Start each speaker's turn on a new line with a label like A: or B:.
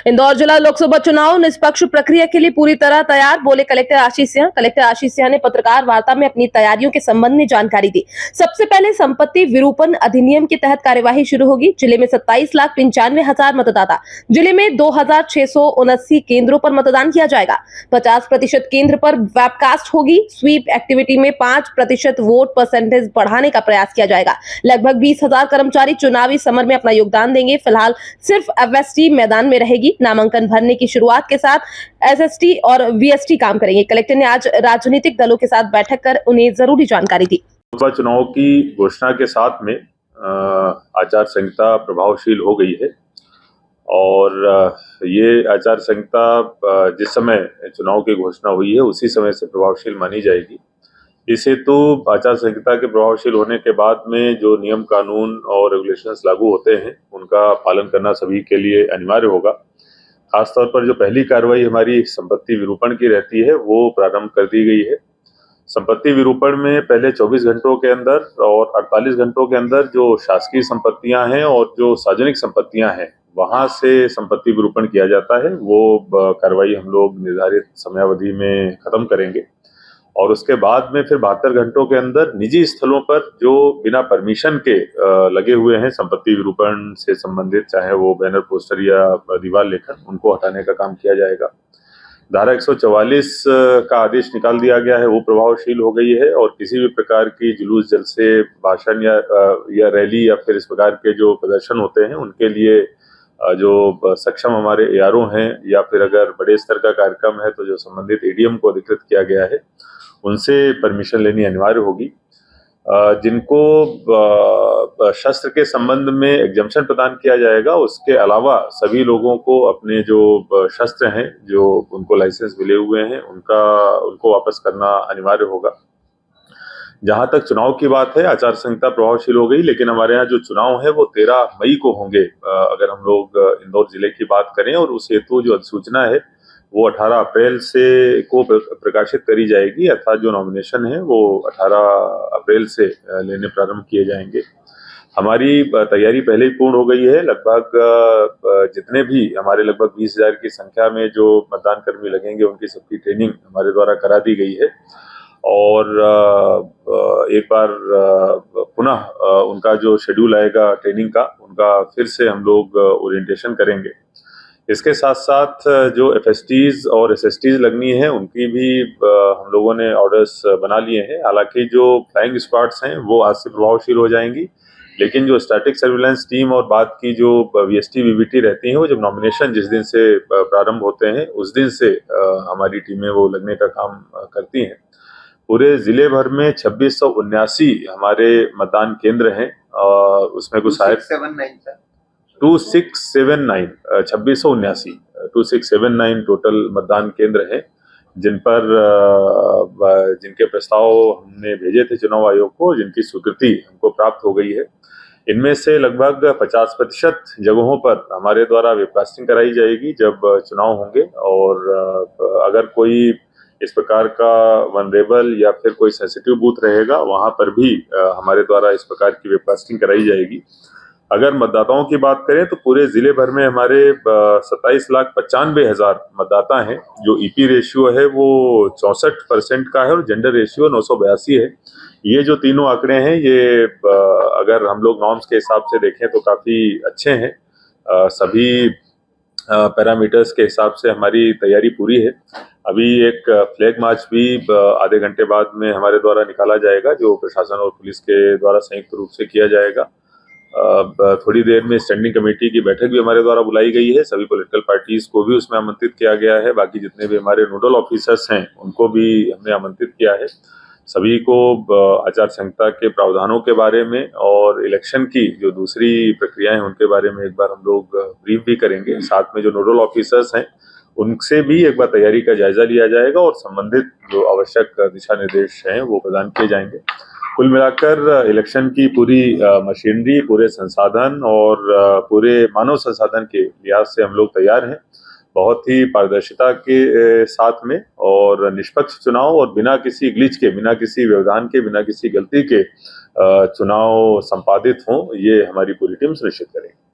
A: इंदौर जिला लोकसभा चुनाव निष्पक्ष प्रक्रिया के लिए पूरी तरह तैयार, बोले कलेक्टर आशीष सिंह। कलेक्टर आशीष सिंह ने पत्रकार वार्ता में अपनी तैयारियों के संबंध में जानकारी दी। सबसे पहले संपत्ति विरूपण अधिनियम के तहत कार्यवाही शुरू होगी। जिले में 27,95,000 मतदाता, जिले में 2,679 केंद्रों पर मतदान किया जाएगा। 50% केंद्र पर वेबकास्ट होगी। स्वीप एक्टिविटी में 5% वोट परसेंटेज बढ़ाने का प्रयास किया जाएगा। लगभग 20,000 कर्मचारी चुनावी समर में अपना योगदान देंगे। फिलहाल सिर्फ एफएसटी मैदान में रहेगी। नामांकन भरने की शुरुआत के साथ एसएसटी और वीएसटी काम करेंगे। कलेक्टर ने आज राजनीतिक दलों के साथ बैठक कर उन्हें जरूरी जानकारी दी।
B: लोकसभा चुनाव की घोषणा के साथ में आचार संहिता प्रभावशील हो गई है और ये आचार संहिता जिस समय चुनाव की घोषणा हुई है उसी समय से प्रभावशील मानी जाएगी। इस हेतु आचार संहिता के प्रभावशील होने के बाद में जो नियम कानून और रेगुलेशंस लागू होते हैं उनका पालन करना सभी के लिए अनिवार्य होगा। खासतौर पर जो पहली कार्रवाई हमारी संपत्ति विरूपण की रहती है वो प्रारंभ कर दी गई है। संपत्ति विरूपण में पहले 24 घंटों के अंदर और 48 घंटों के अंदर जो शासकीय संपत्तियां हैं और जो सार्वजनिक संपत्तियां हैं वहां से संपत्ति विरूपण किया जाता है। वो कार्रवाई हम लोग निर्धारित समयावधि में खत्म करेंगे और उसके बाद में फिर 72 घंटों के अंदर निजी स्थलों पर जो बिना परमिशन के लगे हुए हैं संपत्ति विरूपण से संबंधित, चाहे वो बैनर पोस्टर या दीवार लेखन, उनको हटाने का काम किया जाएगा। धारा 144 का आदेश निकाल दिया गया है, वो प्रभावशील हो गई है और किसी भी प्रकार की जुलूस, जलसे, भाषण या रैली या फिर इस प्रकार के जो प्रदर्शन होते हैं उनके लिए जो सक्षम हमारे एआरओ हैं या फिर अगर बड़े स्तर का कार्यक्रम है तो जो संबंधित एडीएम को अधिकृत किया गया है उनसे परमिशन लेनी अनिवार्य होगी। जिनको शस्त्र के संबंध में एग्जम्पशन प्रदान किया जाएगा, उसके अलावा सभी लोगों को अपने जो शस्त्र हैं जो उनको लाइसेंस मिले हुए हैं उनको वापस करना अनिवार्य होगा। जहां तक चुनाव की बात है, आचार संहिता प्रभावशील हो गई, लेकिन हमारे यहाँ जो चुनाव है वो 13 मई को होंगे। अगर हम लोग इंदौर जिले की बात करें और उस हेतु जो अधिसूचना है वो 18 अप्रैल से को प्रकाशित करी जाएगी, अर्थात जो नॉमिनेशन है वो 18 अप्रैल से लेने प्रारंभ किए जाएंगे। हमारी तैयारी पहले ही पूर्ण हो गई है। लगभग जितने भी हमारे लगभग 20,000 की संख्या में जो मतदान कर्मी लगेंगे उनकी सबकी ट्रेनिंग हमारे द्वारा करा दी गई है और एक बार पुनः उनका जो शेड्यूल आएगा ट्रेनिंग का, उनका फिर से हम लोग ओरिएंटेशन करेंगे। इसके साथ साथ जो एफएसटीज और एसएसटीज लगनी है उनकी भी हम लोगों ने ऑर्डर्स बना लिए हैं। हालांकि जो फ्लाइंग स्क्वाड्स हैं वो आज से प्रभावशील हो जाएंगी, लेकिन जो स्टैटिक सर्विलांस टीम और बाद की जो वीएसटी वीवीटी रहती हैं वो जब नॉमिनेशन जिस दिन से प्रारंभ होते हैं उस दिन से हमारी टीमें वो लगने का काम करती हैं। पूरे जिले भर में 2679 हमारे मतदान केंद्र हैं और उसमें कुछ 2679 टोटल मतदान केंद्र हैं जिन पर जिनके प्रस्ताव हमने भेजे थे चुनाव आयोग को, जिनकी स्वीकृति हमको प्राप्त हो गई है। इनमें से लगभग 50% जगहों पर हमारे द्वारा वेबकास्टिंग कराई जाएगी जब चुनाव होंगे और अगर कोई इस प्रकार का वनरेबल या फिर कोई सेंसिटिव बूथ रहेगा वहां पर भी हमारे द्वारा इस प्रकार की वेबकास्टिंग कराई जाएगी। अगर मतदाताओं की बात करें तो पूरे जिले भर में हमारे 27,95,000 मतदाता हैं। जो ईपी रेशियो है वो 64% का है और जेंडर रेशियो 982 है। ये जो तीनों आंकड़े हैं ये अगर हम लोग नॉर्म्स के हिसाब से देखें तो काफी अच्छे हैं। सभी पैरामीटर्स के हिसाब से हमारी तैयारी पूरी है। अभी एक फ्लैग मार्च भी आधे घंटे बाद में हमारे द्वारा निकाला जाएगा जो प्रशासन और पुलिस के द्वारा संयुक्त रूप से किया जाएगा। थोड़ी देर में स्टैंडिंग कमेटी की बैठक भी हमारे द्वारा बुलाई गई है। सभी पॉलिटिकल पार्टीज को भी उसमें आमंत्रित किया गया है। बाकी जितने भी हमारे नोडल ऑफिसर्स हैं उनको भी हमने आमंत्रित किया है। सभी को आचार संहिता के प्रावधानों के बारे में और इलेक्शन की जो दूसरी प्रक्रियाएं हैं उनके बारे में एक बार हम लोग ब्रीफ भी करेंगे। साथ में जो नोडल ऑफिसर्स हैं उनसे भी एक बार तैयारी का जायजा लिया जाएगा और संबंधित जो आवश्यक दिशा निर्देश हैं वो प्रदान किए जाएंगे। कुल मिलाकर इलेक्शन की पूरी मशीनरी, पूरे संसाधन और पूरे मानव संसाधन के लिहाज से हम लोग तैयार हैं। बहुत ही पारदर्शिता के साथ में और निष्पक्ष चुनाव और बिना किसी ग्लिच के, बिना किसी व्यवधान के, बिना किसी गलती के चुनाव संपादित हों, ये हमारी पूरी टीम सुनिश्चित करेगी।